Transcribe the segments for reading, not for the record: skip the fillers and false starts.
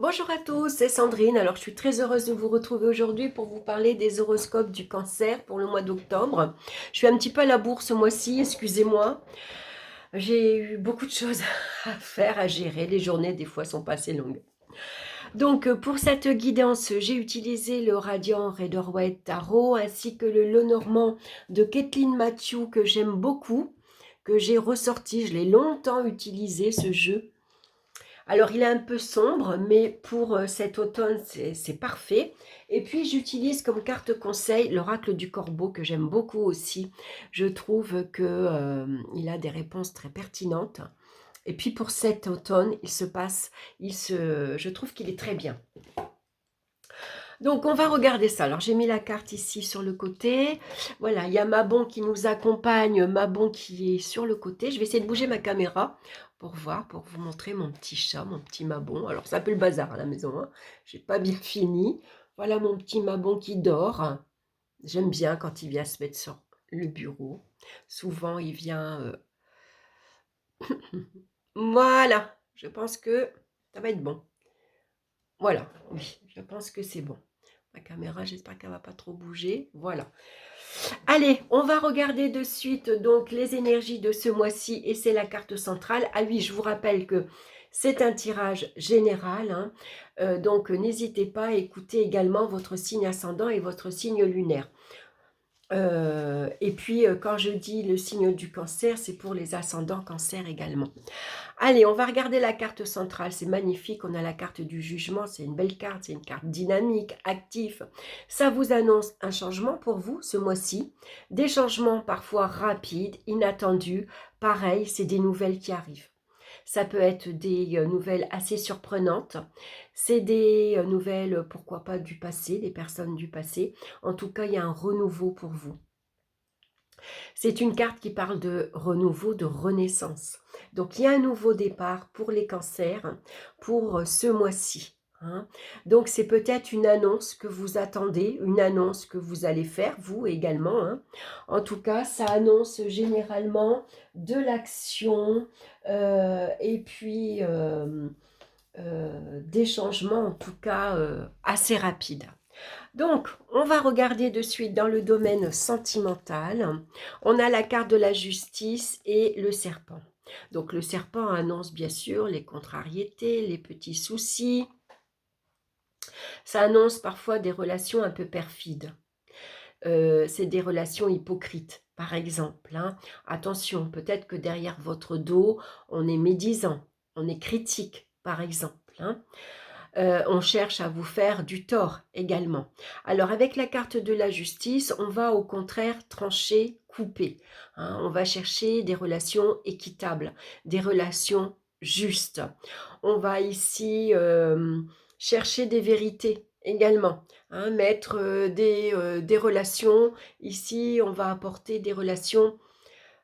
Bonjour à tous, c'est Sandrine. Alors, je suis très heureuse de vous retrouver aujourd'hui pour vous parler des horoscopes du cancer pour le mois d'octobre. Je suis un petit peu à la bourre ce mois-ci, excusez-moi. J'ai eu beaucoup de choses à faire, à gérer. Les journées, des fois, sont pas assez longues. Donc, pour cette guidance, j'ai utilisé le Radiant Rider-Waite Tarot ainsi que le Lenormand de Kathleen Matthew que j'aime beaucoup, que j'ai ressorti. Je l'ai longtemps utilisé, ce jeu. Alors, il est un peu sombre, mais pour cet automne, c'est parfait. Et puis, j'utilise comme carte conseil l'oracle du corbeau, que j'aime beaucoup aussi. Je trouve qu'il a des réponses très pertinentes. Et puis, pour cet automne, je trouve qu'il est très bien. Donc, on va regarder ça. Alors, j'ai mis la carte ici sur le côté. Voilà, il y a Mabon qui nous accompagne, Mabon qui est sur le côté. Je vais essayer de bouger ma caméra pour voir, pour vous montrer mon petit chat, mon petit Mabon. Alors, c'est un peu le bazar à la maison, hein. J'ai pas bien fini. Voilà mon petit Mabon qui dort. J'aime bien quand il vient se mettre sur le bureau. Souvent, il vient... Voilà, je pense que ça va être bon. Voilà, oui, je pense que c'est bon. Ma caméra, j'espère qu'elle va pas trop bouger. Voilà. Allez, on va regarder de suite donc les énergies de ce mois-ci et c'est la carte centrale. Ah oui, je vous rappelle que c'est un tirage général, hein. Donc n'hésitez pas à écouter également votre signe ascendant et votre signe lunaire. Et puis quand je dis le signe du cancer, c'est pour les ascendants cancer également. Allez, on va regarder la carte centrale, c'est magnifique, on a la carte du jugement, c'est une belle carte, c'est une carte dynamique, active. Ça vous annonce un changement pour vous ce mois-ci, des changements parfois rapides, inattendus, pareil, c'est des nouvelles qui arrivent. Ça peut être des nouvelles assez surprenantes, c'est des nouvelles, pourquoi pas, du passé, des personnes du passé. En tout cas, il y a un renouveau pour vous. C'est une carte qui parle de renouveau, de renaissance. Donc, il y a un nouveau départ pour les cancers pour ce mois-ci, hein. Donc, c'est peut-être une annonce que vous attendez, une annonce que vous allez faire, vous également, hein. En tout cas, ça annonce généralement de l'action et puis des changements, en tout cas, assez rapides. Donc, on va regarder de suite dans le domaine sentimental. On a la carte de la justice et le serpent. Donc, le serpent annonce bien sûr les contrariétés, les petits soucis. Ça annonce parfois des relations un peu perfides. C'est des relations hypocrites, par exemple, hein. Attention, peut-être que derrière votre dos, on est médisant, on est critique, par exemple, hein. On cherche à vous faire du tort également. Alors avec la carte de la justice, on va au contraire trancher, couper, hein. On va chercher des relations équitables, des relations justes. On va ici chercher des vérités également, hein, mettre des relations. Ici, on va apporter des relations,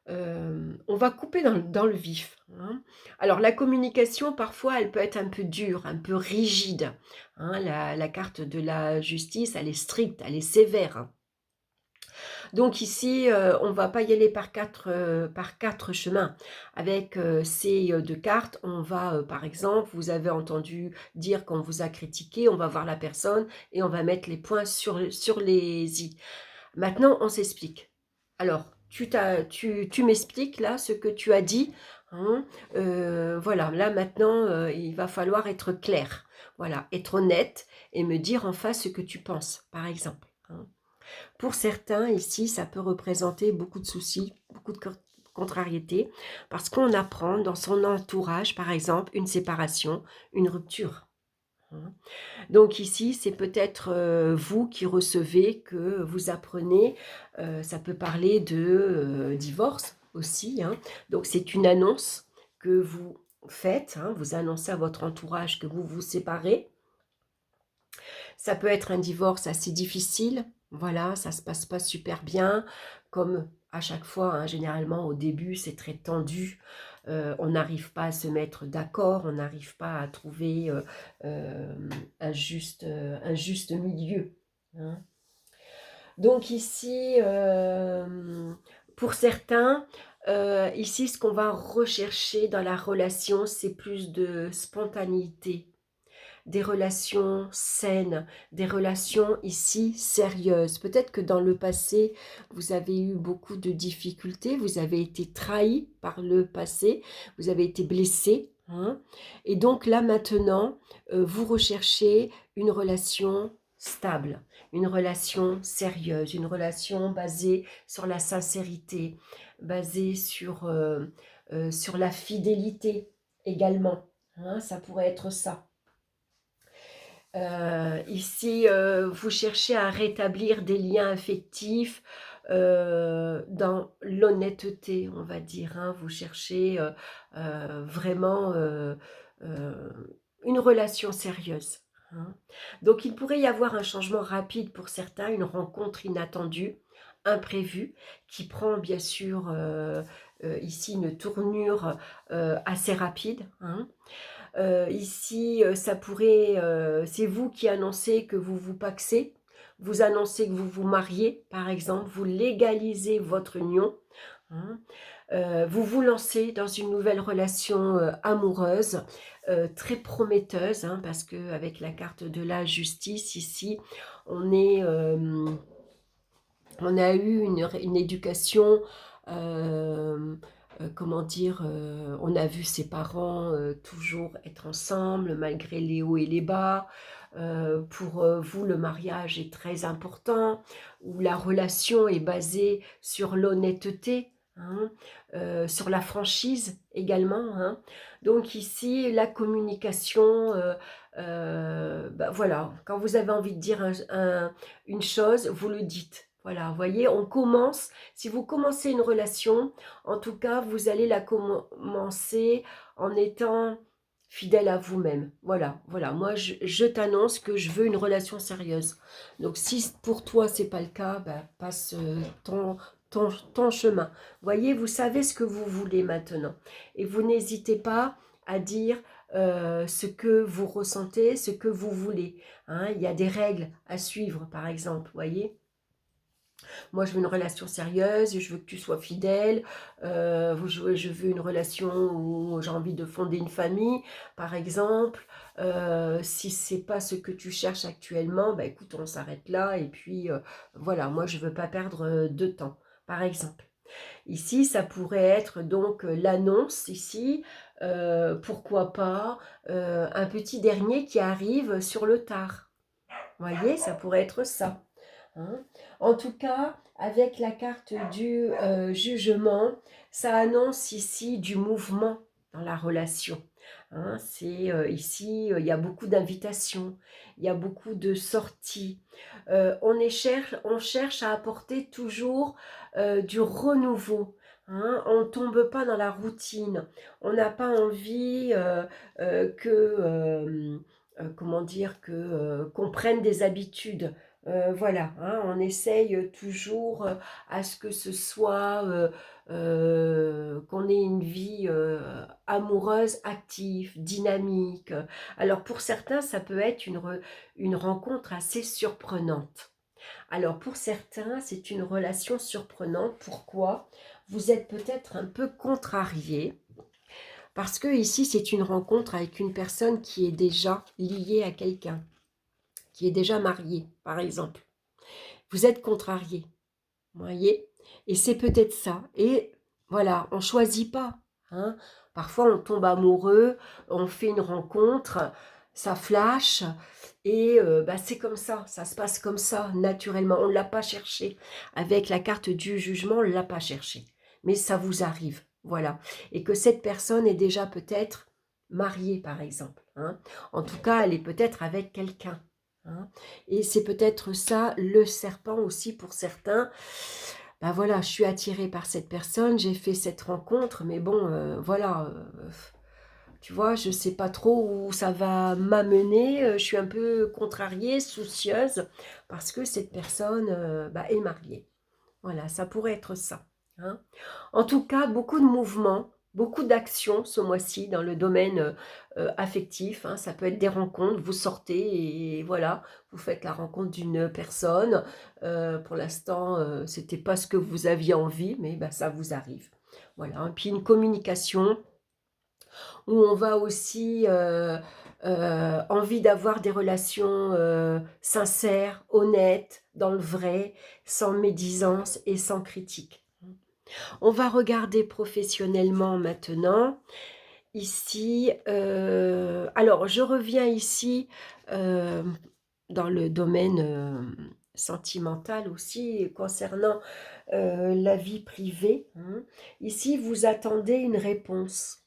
on va couper dans le vif, hein. Alors la communication, parfois, elle peut être un peu dure, un peu rigide, hein. La carte de la justice, elle est stricte, elle est sévère, hein. Donc ici, on ne va pas y aller par quatre chemins. Avec ces deux cartes, on va, par exemple, vous avez entendu dire qu'on vous a critiqué, on va voir la personne et on va mettre les points sur les i. Maintenant, on s'explique. Alors, tu m'expliques là ce que tu as dit, hein. Voilà, là maintenant, il va falloir être clair. Voilà, être honnête et me dire en face ce que tu penses, par exemple, hein. Pour certains, ici, ça peut représenter beaucoup de soucis, beaucoup de contrariétés, parce qu'on apprend dans son entourage, par exemple, une séparation, une rupture, hein. Donc ici, c'est peut-être vous qui recevez, que vous apprenez, ça peut parler de divorce aussi, hein. Donc c'est une annonce que vous faites, hein, vous annoncez à votre entourage que vous vous séparez. Ça peut être un divorce assez difficile, voilà, ça se passe pas super bien, comme à chaque fois, hein, généralement au début c'est très tendu, on n'arrive pas à se mettre d'accord, on n'arrive pas à trouver un juste milieu, hein. Donc ici, pour certains, ici ce qu'on va rechercher dans la relation, c'est plus de spontanéité, des relations saines, des relations ici sérieuses. Peut-être que dans le passé, vous avez eu beaucoup de difficultés, vous avez été trahi par le passé, vous avez été blessé, hein, et donc là maintenant, vous recherchez une relation stable, une relation sérieuse, une relation basée sur la sincérité, basée sur la fidélité également, hein, ça pourrait être ça. Ici, vous cherchez à rétablir des liens affectifs dans l'honnêteté, on va dire, hein. Vous cherchez vraiment euh, une relation sérieuse, hein. Donc, il pourrait y avoir un changement rapide pour certains, une rencontre inattendue, imprévue, qui prend bien sûr ici une tournure assez rapide, hein. Ici, ça pourrait, c'est vous qui annoncez que vous vous pacsez, vous annoncez que vous vous mariez, par exemple, vous légalisez votre union, hein. Vous vous lancez dans une nouvelle relation amoureuse, très prometteuse, hein, parce qu'avec la carte de la justice, ici, on est, on a eu une éducation, comment dire, on a vu ses parents toujours être ensemble malgré les hauts et les bas. Pour vous, le mariage est très important, où la relation est basée sur l'honnêteté, hein, sur la franchise également, hein. Donc ici, la communication, bah voilà, quand vous avez envie de dire une chose, vous le dites. Voilà, vous voyez, on commence, si vous commencez une relation, en tout cas, vous allez la commencer en étant fidèle à vous-même. Voilà, voilà, moi, je t'annonce que je veux une relation sérieuse. Donc, si pour toi, c'est pas le cas, bah, passe ton chemin. Voyez, vous savez ce que vous voulez maintenant. Et vous n'hésitez pas à dire ce que vous ressentez, ce que vous voulez, hein. Il y a des règles à suivre, par exemple, voyez. Moi, je veux une relation sérieuse, je veux que tu sois fidèle, je veux une relation où j'ai envie de fonder une famille, par exemple. Si c'est pas ce que tu cherches actuellement, bah écoute, on s'arrête là et puis voilà, moi je veux pas perdre de temps, par exemple. Ici, ça pourrait être donc l'annonce ici, pourquoi pas un petit dernier qui arrive sur le tard. Vous voyez, ça pourrait être ça, hein. En tout cas, avec la carte du jugement, ça annonce ici du mouvement dans la relation, hein. C'est ici, il y a beaucoup d'invitations, il y a beaucoup de sorties. On cherche à apporter toujours du renouveau, hein. On ne tombe pas dans la routine. On n'a pas envie comment dire, qu'on prenne des habitudes. Voilà, hein, on essaye toujours à ce que ce soit, qu'on ait une vie amoureuse, active, dynamique. Alors pour certains, ça peut être une rencontre assez surprenante. Alors pour certains, c'est une relation surprenante. Pourquoi? Vous êtes peut-être un peu contrarié. Parce que ici, c'est une rencontre avec une personne qui est déjà liée à quelqu'un, qui est déjà mariée, par exemple. Vous êtes contrarié, vous voyez? Et c'est peut-être ça. Et voilà, on ne choisit pas, hein. Parfois, on tombe amoureux, on fait une rencontre, ça flash, et bah, c'est comme ça se passe comme ça, naturellement. On ne l'a pas cherché. Avec la carte du jugement, on ne l'a pas cherché. Mais ça vous arrive, voilà. Et que cette personne est déjà peut-être mariée, par exemple, hein. En tout cas, elle est peut-être avec quelqu'un, hein. Et c'est peut-être ça, le serpent aussi pour certains. Ben voilà, je suis attirée par cette personne, j'ai fait cette rencontre, mais bon, voilà, tu vois, je ne sais pas trop où ça va m'amener, je suis un peu contrariée, soucieuse, parce que cette personne bah, est mariée. Voilà, ça pourrait être ça, hein. En tout cas, beaucoup de mouvements, beaucoup d'actions ce mois-ci dans le domaine affectif, hein. Ça peut être des rencontres, vous sortez et voilà, vous faites la rencontre d'une personne. Pour l'instant, ce n'était pas ce que vous aviez envie, mais bah, ça vous arrive. Voilà, et puis une communication où on va aussi envie d'avoir des relations sincères, honnêtes, dans le vrai, sans médisance et sans critique. On va regarder professionnellement maintenant. Ici, alors je reviens ici euh, dans le domaine sentimental aussi, concernant la vie privée, hein. Ici, vous attendez une réponse.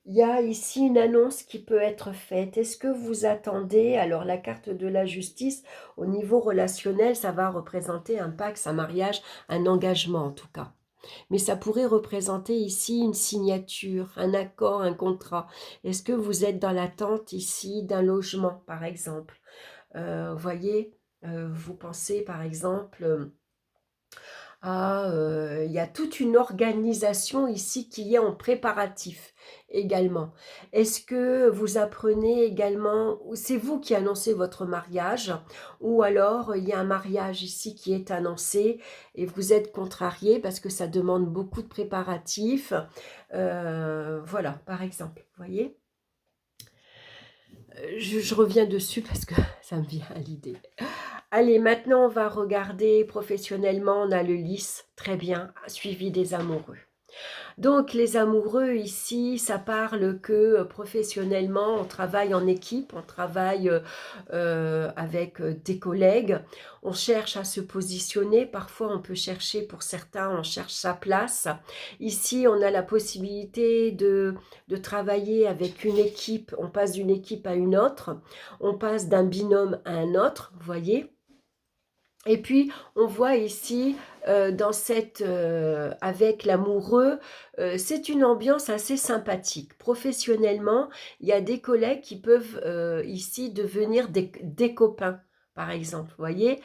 Il y a ici une annonce qui peut être faite. Est-ce que vous attendez? Alors la carte de la justice, au niveau relationnel, ça va représenter un pacte, un mariage, un engagement en tout cas. Mais ça pourrait représenter ici une signature, un accord, un contrat. Est-ce que vous êtes dans l'attente ici d'un logement, par exemple? Voyez, vous pensez par exemple à... il y a toute une organisation ici qui est en préparatif également. Est-ce que vous apprenez également, ou c'est vous qui annoncez votre mariage, ou alors il y a un mariage ici qui est annoncé et vous êtes contrarié parce que ça demande beaucoup de préparatifs. Voilà, par exemple, vous voyez? Je reviens dessus parce que ça me vient à l'idée. Allez, maintenant on va regarder professionnellement, on a le lys, très bien, suivi des amoureux. Donc les amoureux ici, ça parle que professionnellement, on travaille en équipe, on travaille avec des collègues, on cherche à se positionner, parfois on peut chercher, pour certains, on cherche sa place. Ici, on a la possibilité de travailler avec une équipe, on passe d'une équipe à une autre, on passe d'un binôme à un autre, vous voyez. Et puis, on voit ici, avec l'amoureux, c'est une ambiance assez sympathique. Professionnellement, il y a des collègues qui peuvent ici devenir des copains, par exemple. Vous voyez,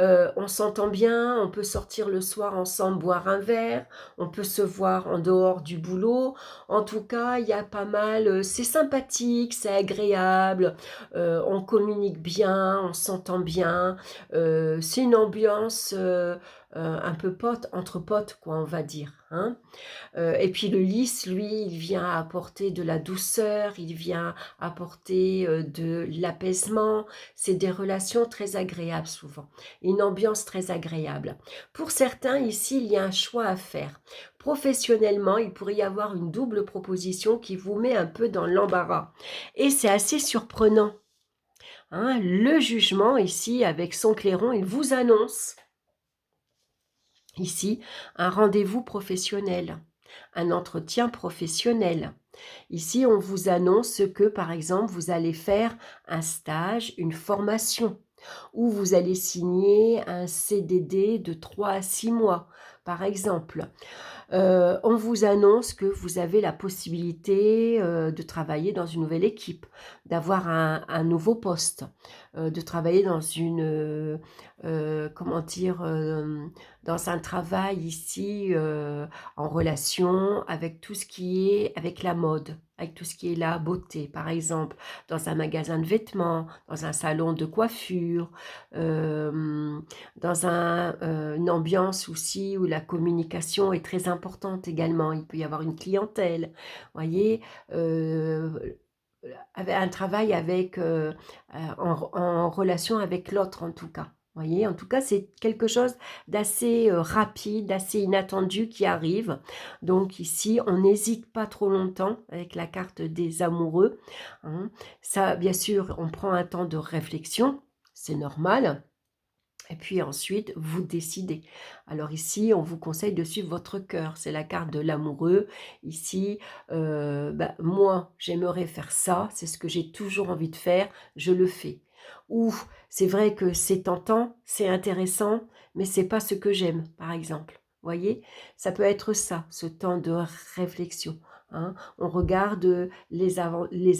on s'entend bien, on peut sortir le soir ensemble, boire un verre, on peut se voir en dehors du boulot. En tout cas, il y a pas mal, c'est sympathique, c'est agréable, on communique bien, on s'entend bien. C'est une ambiance un peu pote, entre potes, quoi, on va dire, hein. Et puis le lys, lui, il vient apporter de la douceur, il vient apporter de l'apaisement. C'est des relations très agréables souvent, une ambiance très agréable. Pour certains, ici, il y a un choix à faire. Professionnellement, il pourrait y avoir une double proposition qui vous met un peu dans l'embarras. Et c'est assez surprenant, hein. Le jugement, ici, avec son clairon, il vous annonce ici un rendez-vous professionnel, un entretien professionnel. Ici, on vous annonce que, par exemple, vous allez faire un stage, une formation, ou vous allez signer un CDD de 3 à 6 mois, par exemple. On vous annonce que vous avez la possibilité de travailler dans une nouvelle équipe, d'avoir un nouveau poste, de travailler dans comment dire, dans un travail ici en relation avec tout ce qui est avec la mode, avec tout ce qui est la beauté, par exemple, dans un magasin de vêtements, dans un salon de coiffure, dans une ambiance aussi où la communication est très importante également. Il peut y avoir une clientèle, voyez, un travail avec, en relation avec l'autre en tout cas. Voyez, en tout cas, c'est quelque chose d'assez rapide, d'assez inattendu qui arrive. Donc ici, on n'hésite pas trop longtemps avec la carte des amoureux, hein. Ça, bien sûr, on prend un temps de réflexion, c'est normal. Et puis ensuite, vous décidez. Alors ici, on vous conseille de suivre votre cœur. C'est la carte de l'amoureux. Ici, moi, j'aimerais faire ça. C'est ce que j'ai toujours envie de faire. Je le fais. Ou c'est vrai que c'est tentant, c'est intéressant, mais c'est pas ce que j'aime, par exemple. Voyez, ça peut être ça, ce temps de réflexion, hein. On regarde les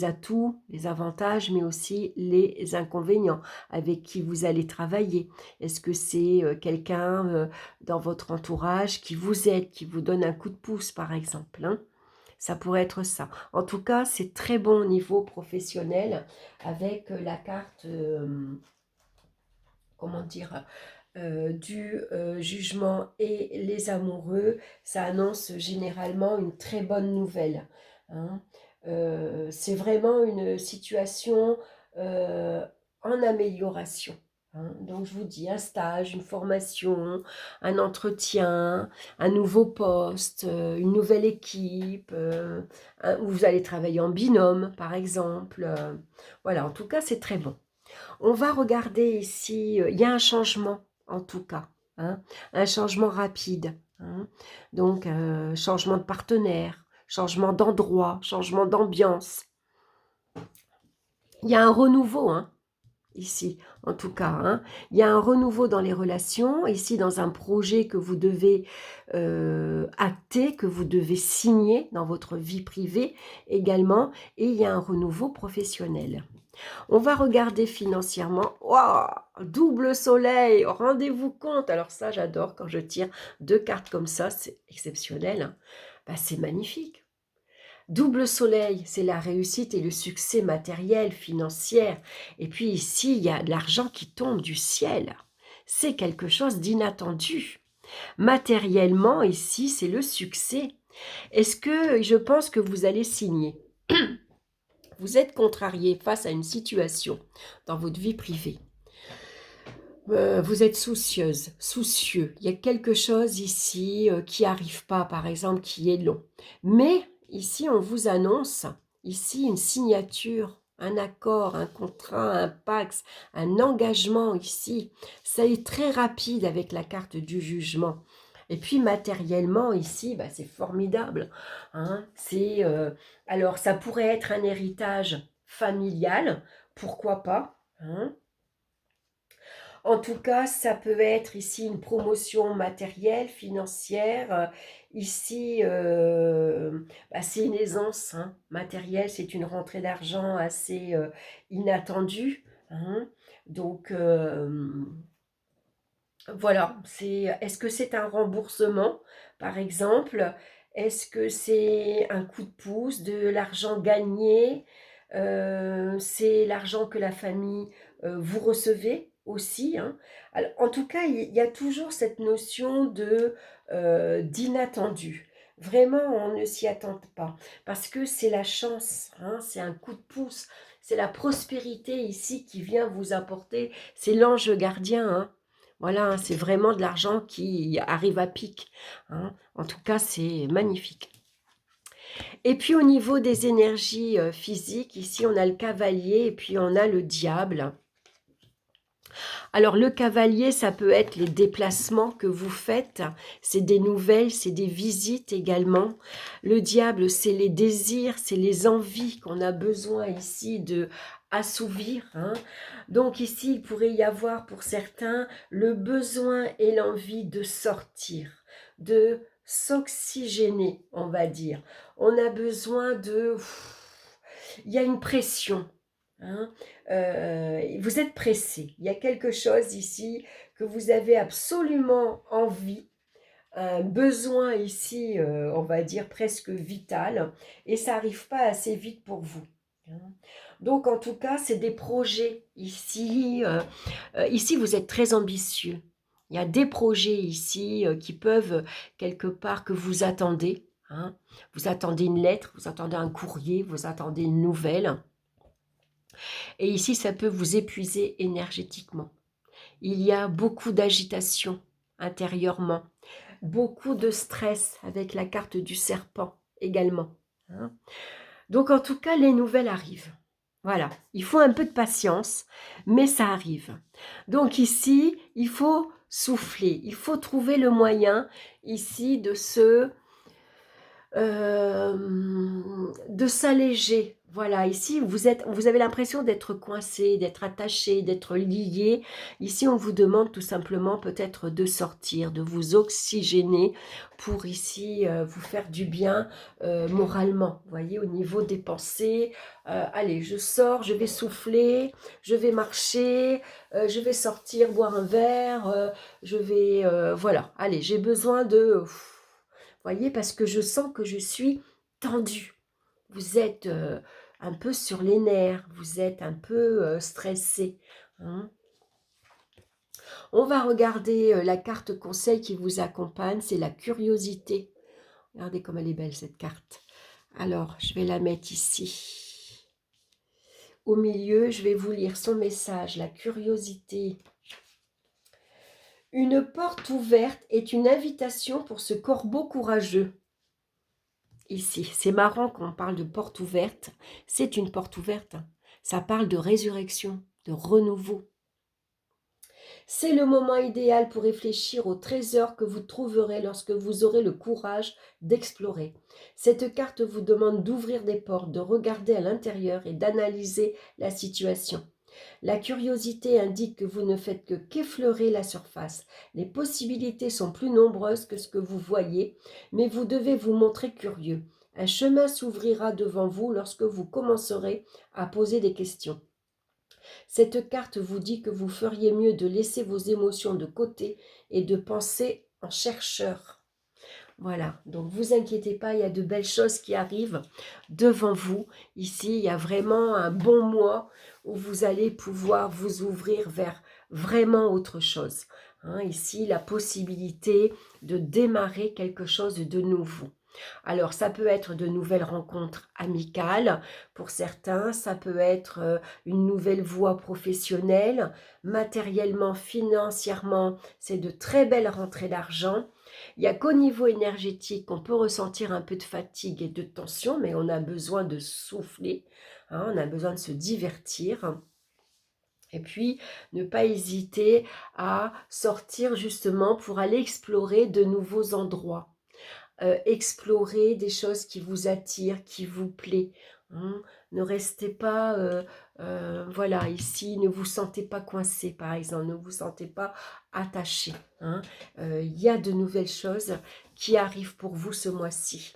atouts, les avantages, mais aussi les inconvénients avec qui vous allez travailler. Est-ce que c'est quelqu'un dans votre entourage qui vous aide, qui vous donne un coup de pouce, par exemple, hein? Ça pourrait être ça. En tout cas, c'est très bon au niveau professionnel avec la carte, comment dire, du jugement et les amoureux. Ça annonce généralement une très bonne nouvelle, hein. C'est vraiment une situation euh, en amélioration. Hein. Donc je vous dis un stage, une formation, un entretien, un nouveau poste, une nouvelle équipe, où vous allez travailler en binôme par exemple. Voilà, en tout cas c'est très bon. On va regarder ici, il y a un changement en tout cas, hein, un changement rapide. Hein. Donc, changement de partenaire, changement d'endroit, changement d'ambiance. Il y a un renouveau, hein, ici, en tout cas. Hein. Il y a un renouveau dans les relations, ici dans un projet que vous devez acter, que vous devez signer dans votre vie privée également, et il y a un renouveau professionnel. On va regarder financièrement. Waouh, double soleil, rendez-vous compte. Alors ça, j'adore quand je tire 2 cartes comme ça, c'est exceptionnel. Hein. Bah, c'est magnifique. Double soleil, c'est la réussite et le succès matériel, financier. Et puis ici, il y a de l'argent qui tombe du ciel. C'est quelque chose d'inattendu. Matériellement, ici, c'est le succès. Est-ce que je pense que vous allez signer? Vous êtes contrarié face à une situation dans votre vie privée. Vous êtes soucieuse, soucieux. Il y a quelque chose ici qui n'arrive pas, par exemple, qui est long. Mais ici, on vous annonce ici une signature, un accord, un contrat, un pax, un engagement ici. Ça est très rapide avec la carte du jugement. Et puis matériellement ici, bah, c'est formidable. Hein. Alors ça pourrait être un héritage familial, pourquoi pas. Hein. En tout cas, ça peut être ici une promotion matérielle, financière. Ici, bah, c'est une aisance hein, matérielle, c'est une rentrée d'argent assez inattendue. Hein. Donc, voilà, est-ce que c'est un remboursement, par exemple? Est-ce que c'est un coup de pouce, de l'argent gagné? C'est l'argent que la famille, vous recevez aussi, hein? Alors, en tout cas, il y a toujours cette notion d'inattendu. Vraiment, on ne s'y attend pas parce que c'est la chance, hein, c'est un coup de pouce, c'est la prospérité ici qui vient vous apporter, c'est l'ange gardien, hein. Voilà, hein, c'est vraiment de l'argent qui arrive à pic. Hein. En tout cas, c'est magnifique. Et puis au niveau des énergies physiques, ici on a le cavalier et puis on a le diable. Alors le cavalier, ça peut être les déplacements que vous faites, c'est des nouvelles, c'est des visites également. Le diable, c'est les désirs, c'est les envies qu'on a besoin ici de assouvir. Hein. Donc ici, il pourrait y avoir pour certains le besoin et l'envie de sortir, de s'oxygéner, on va dire. On a besoin de... Il y a une pression. Hein. Vous êtes pressé. Il y a quelque chose ici que vous avez absolument envie, un besoin ici, on va dire presque vital, et ça n'arrive pas assez vite pour vous. Hein. Donc en tout cas, c'est des projets ici. Ici, vous êtes très ambitieux. Il y a des projets ici qui peuvent quelque part que vous attendez. Hein. Vous attendez une lettre, vous attendez un courrier, vous attendez une nouvelle. Et ici, ça peut vous épuiser énergétiquement. Il y a beaucoup d'agitation intérieurement, beaucoup de stress avec la carte du serpent également. Hein. Donc en tout cas, les nouvelles arrivent. Voilà, il faut un peu de patience, mais ça arrive. Donc ici, il faut souffler, il faut trouver le moyen ici de s'alléger. Voilà, ici, vous avez l'impression d'être coincé, d'être attaché, d'être lié. Ici, on vous demande tout simplement peut-être de sortir, de vous oxygéner pour ici vous faire du bien moralement. Vous voyez, au niveau des pensées, allez, je sors, je vais souffler, je vais marcher, je vais sortir, boire un verre, je vais, voilà, allez, j'ai besoin de... Voyez, parce que je sens que je suis tendue. Vous êtes un peu sur les nerfs, vous êtes un peu stressé. Hein. On va regarder la carte conseil qui vous accompagne, c'est la curiosité. Regardez comme elle est belle cette carte. Alors, je vais la mettre ici. Au milieu, je vais vous lire son message, la curiosité. Une porte ouverte est une invitation pour ce corbeau courageux. Ici, c'est marrant qu'on parle de porte ouverte. C'est une porte ouverte. Ça parle de résurrection, de renouveau. C'est le moment idéal pour réfléchir au trésor que vous trouverez lorsque vous aurez le courage d'explorer. Cette carte vous demande d'ouvrir des portes, de regarder à l'intérieur et d'analyser la situation. La curiosité indique que vous ne faites que qu'effleurer la surface. Les possibilités sont plus nombreuses que ce que vous voyez, mais vous devez vous montrer curieux. Un chemin s'ouvrira devant vous lorsque vous commencerez à poser des questions. Cette carte vous dit que vous feriez mieux de laisser vos émotions de côté et de penser en chercheur. Voilà, donc vous inquiétez pas, il y a de belles choses qui arrivent devant vous. Ici, il y a vraiment un bon mois où vous allez pouvoir vous ouvrir vers vraiment autre chose. Ici, la possibilité de démarrer quelque chose de nouveau. Alors, ça peut être de nouvelles rencontres amicales pour certains, ça peut être une nouvelle voie professionnelle, matériellement, financièrement, c'est de très belles rentrées d'argent. Il n'y a qu'au niveau énergétique qu'on peut ressentir un peu de fatigue et de tension, mais on a besoin de souffler, on a besoin de se divertir. Et puis, ne pas hésiter à sortir justement pour aller explorer de nouveaux endroits. Explorer des choses qui vous attirent, qui vous plaît. Ne restez pas, voilà, ici, ne vous sentez pas coincé, par exemple, ne vous sentez pas attaché. Il y a de nouvelles choses qui arrivent pour vous ce mois-ci.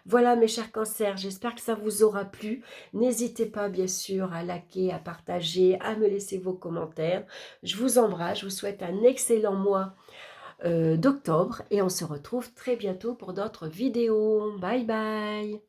Voilà mes chers cancers, j'espère que ça vous aura plu. N'hésitez pas bien sûr à liker, à partager, à me laisser vos commentaires. Je vous embrasse, je vous souhaite un excellent mois d'octobre et on se retrouve très bientôt pour d'autres vidéos. Bye bye!